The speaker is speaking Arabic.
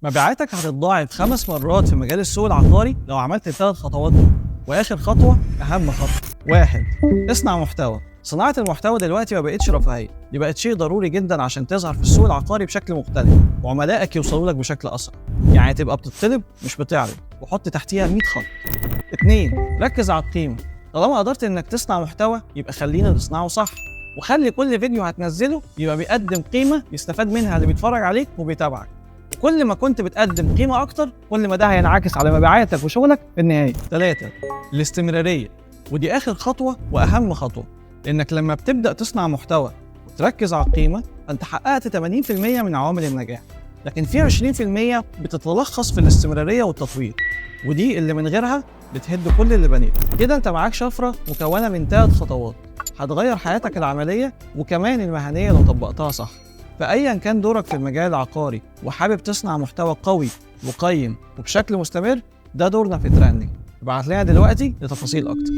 مبيعاتك هتتضاعف 5 مرات في مجال السوق العقاري لو عملت ال3 خطوات دول. واخر خطوه اهم خطوه. 1. اصنع محتوى. صناعه المحتوى دلوقتي ما بقتش رفاهيه، دي بقت شيء ضروري جدا عشان تظهر في السوق العقاري بشكل مختلف وعملائك يوصلوا لك بشكل اسرع. يعني تبقى بتطلب مش بتعرض، وحط تحتيها 100 خط. 2. ركز على القيمه. طالما قدرت انك تصنع محتوى يبقى خلينا نصنعه صح، وخلي كل فيديو هتنزله يبقى بيقدم قيمه يستفاد منها اللي بيتفرج عليك وبيتابعك. كل ما كنت بتقدم قيمة أكتر كل ما ده هينعكس على مبيعاتك وشغلك في النهاية. 3. الاستمرارية، ودي آخر خطوة وأهم خطوة، لأنك لما بتبدأ تصنع محتوى وتركز على القيمة فأنت حققت 80% من عوامل النجاح، لكن في 20% بتتلخص في الاستمرارية والتطوير، ودي اللي من غيرها بتهد كل اللي بنيته. كده أنت معاك شفرة مكونة من 3 خطوات هتغير حياتك العملية وكمان المهنية لو طبقتها صح. فأيا كان دورك في المجال العقاري وحابب تصنع محتوى قوي وقيم وبشكل مستمر، ده دورنا في ترندنج. ابعت لنا دلوقتي لتفاصيل أكتر.